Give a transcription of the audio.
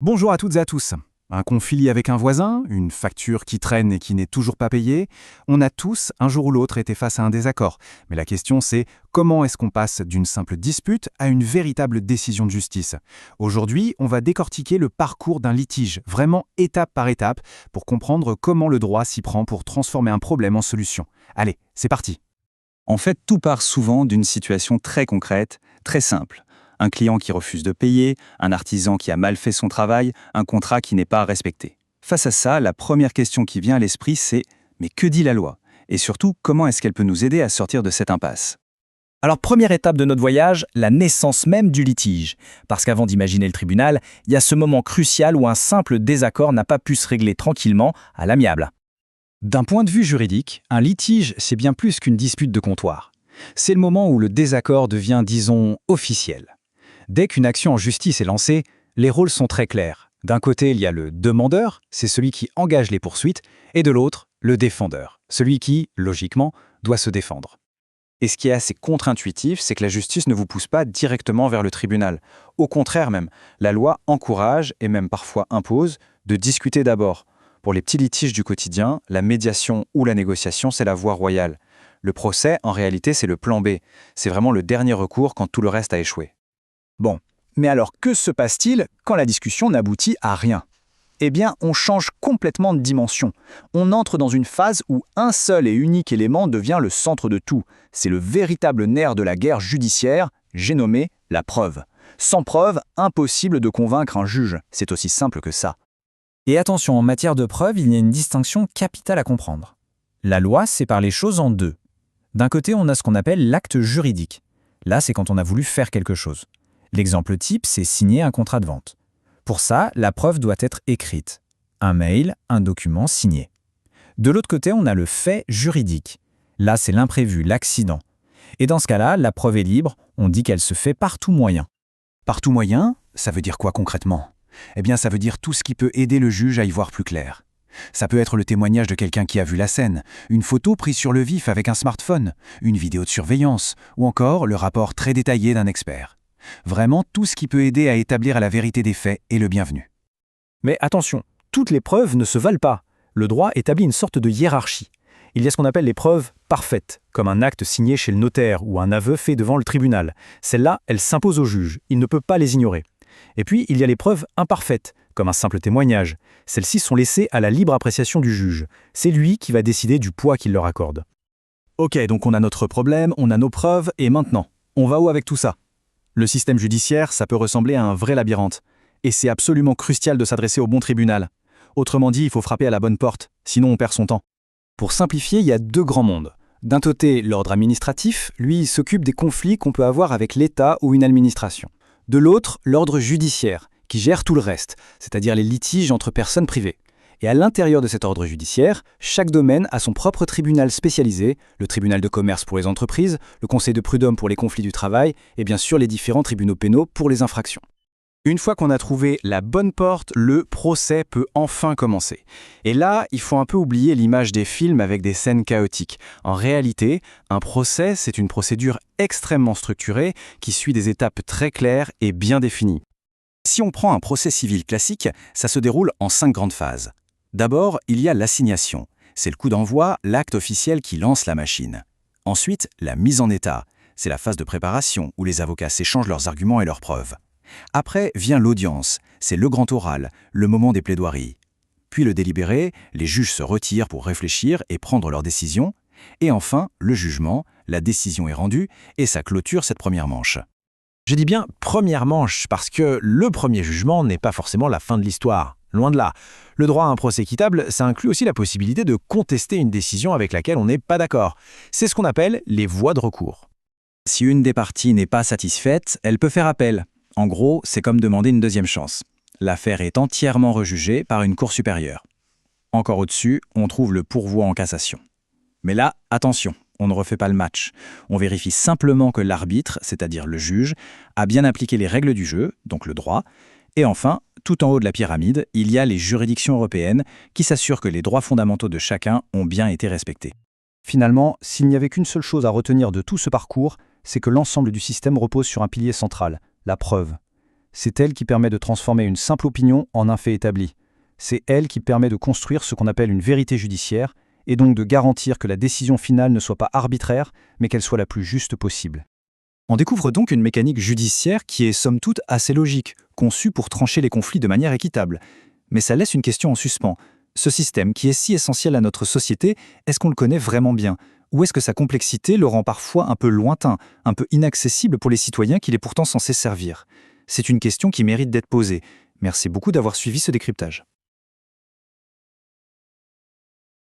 Bonjour à toutes et à tous. Un conflit avec un voisin, une facture qui traîne et qui n'est toujours pas payée, on a tous, un jour ou l'autre, été face à un désaccord. Mais la question c'est, comment est-ce qu'on passe d'une simple dispute à une véritable décision de justice? Aujourd'hui, on va décortiquer le parcours d'un litige, vraiment étape par étape, pour comprendre comment le droit s'y prend pour transformer un problème en solution. Allez, c'est parti. En fait, tout part souvent d'une situation très concrète, très simple. Un client qui refuse de payer, un artisan qui a mal fait son travail, un contrat qui n'est pas respecté. Face à ça, la première question qui vient à l'esprit, c'est « mais que dit la loi ?» Et surtout, comment est-ce qu'elle peut nous aider à sortir de cette impasse? Alors, première étape de notre voyage, la naissance même du litige. Parce qu'avant d'imaginer le tribunal, il y a ce moment crucial où un simple désaccord n'a pas pu se régler tranquillement, à l'amiable. D'un point de vue juridique, un litige, c'est bien plus qu'une dispute de comptoir. C'est le moment où le désaccord devient, disons, officiel. Dès qu'une action en justice est lancée, les rôles sont très clairs. D'un côté, il y a le demandeur, c'est celui qui engage les poursuites, et de l'autre, le défendeur, celui qui, logiquement, doit se défendre. Et ce qui est assez contre-intuitif, c'est que la justice ne vous pousse pas directement vers le tribunal. Au contraire même, la loi encourage, et même parfois impose, de discuter d'abord. Pour les petits litiges du quotidien, la médiation ou la négociation, c'est la voie royale. Le procès, en réalité, c'est le plan B. C'est vraiment le dernier recours quand tout le reste a échoué. Bon, mais alors que se passe-t-il quand la discussion n'aboutit à rien? Eh bien, on change complètement de dimension. On entre dans une phase où un seul et unique élément devient le centre de tout. C'est le véritable nerf de la guerre judiciaire, j'ai nommé la preuve. Sans preuve, impossible de convaincre un juge. C'est aussi simple que ça. Et attention, en matière de preuve, il y a une distinction capitale à comprendre. La loi sépare les choses en deux. D'un côté, on a ce qu'on appelle l'acte juridique. Là, c'est quand on a voulu faire quelque chose. L'exemple type, c'est signer un contrat de vente. Pour ça, la preuve doit être écrite. Un mail, un document signé. De l'autre côté, on a le fait juridique. Là, c'est l'imprévu, l'accident. Et dans ce cas-là, la preuve est libre, on dit qu'elle se fait par tout moyen. Par tout moyen, ça veut dire quoi concrètement? Eh bien, ça veut dire tout ce qui peut aider le juge à y voir plus clair. Ça peut être le témoignage de quelqu'un qui a vu la scène, une photo prise sur le vif avec un smartphone, une vidéo de surveillance, ou encore le rapport très détaillé d'un expert. Vraiment, tout ce qui peut aider à établir la vérité des faits est le bienvenu. Mais attention, toutes les preuves ne se valent pas. Le droit établit une sorte de hiérarchie. Il y a ce qu'on appelle les preuves parfaites, comme un acte signé chez le notaire ou un aveu fait devant le tribunal. Celles-là, elles s'imposent au juge, il ne peut pas les ignorer. Et puis, il y a les preuves imparfaites, comme un simple témoignage. Celles-ci sont laissées à la libre appréciation du juge. C'est lui qui va décider du poids qu'il leur accorde. Ok, donc on a notre problème, on a nos preuves, et maintenant, on va où avec tout ça? Le système judiciaire, ça peut ressembler à un vrai labyrinthe. Et c'est absolument crucial de s'adresser au bon tribunal. Autrement dit, il faut frapper à la bonne porte, sinon on perd son temps. Pour simplifier, il y a deux grands mondes. D'un côté, l'ordre administratif, lui, il s'occupe des conflits qu'on peut avoir avec l'État ou une administration. De l'autre, l'ordre judiciaire, qui gère tout le reste, c'est-à-dire les litiges entre personnes privées. Et à l'intérieur de cet ordre judiciaire, chaque domaine a son propre tribunal spécialisé, le tribunal de commerce pour les entreprises, le conseil de prud'homme pour les conflits du travail, et bien sûr les différents tribunaux pénaux pour les infractions. Une fois qu'on a trouvé la bonne porte, le procès peut enfin commencer. Et là, il faut un peu oublier l'image des films avec des scènes chaotiques. En réalité, un procès, c'est une procédure extrêmement structurée qui suit des étapes très claires et bien définies. Si on prend un procès civil classique, ça se déroule en 5 grandes phases. D'abord, il y a l'assignation. C'est le coup d'envoi, l'acte officiel qui lance la machine. Ensuite, la mise en état. C'est la phase de préparation où les avocats s'échangent leurs arguments et leurs preuves. Après vient l'audience. C'est le grand oral, le moment des plaidoiries. Puis le délibéré, les juges se retirent pour réfléchir et prendre leur décision. Et enfin, le jugement, la décision est rendue et ça clôture cette première manche. Je dis bien première manche parce que le premier jugement n'est pas forcément la fin de l'histoire. Loin de là. Le droit à un procès équitable, ça inclut aussi la possibilité de contester une décision avec laquelle on n'est pas d'accord. C'est ce qu'on appelle les voies de recours. Si une des parties n'est pas satisfaite, elle peut faire appel. En gros, c'est comme demander une deuxième chance. L'affaire est entièrement rejugée par une cour supérieure. Encore au-dessus, on trouve le pourvoi en cassation. Mais là, attention, on ne refait pas le match. On vérifie simplement que l'arbitre, c'est-à-dire le juge, a bien appliqué les règles du jeu, donc le droit. Et enfin, tout en haut de la pyramide, il y a les juridictions européennes qui s'assurent que les droits fondamentaux de chacun ont bien été respectés. Finalement, s'il n'y avait qu'une seule chose à retenir de tout ce parcours, c'est que l'ensemble du système repose sur un pilier central, la preuve. C'est elle qui permet de transformer une simple opinion en un fait établi. C'est elle qui permet de construire ce qu'on appelle une vérité judiciaire, et donc de garantir que la décision finale ne soit pas arbitraire, mais qu'elle soit la plus juste possible. On découvre donc une mécanique judiciaire qui est somme toute assez logique, conçue pour trancher les conflits de manière équitable. Mais ça laisse une question en suspens. Ce système qui est si essentiel à notre société, est-ce qu'on le connaît vraiment bien? Ou est-ce que sa complexité le rend parfois un peu lointain, un peu inaccessible pour les citoyens qu'il est pourtant censé servir? C'est une question qui mérite d'être posée. Merci beaucoup d'avoir suivi ce décryptage.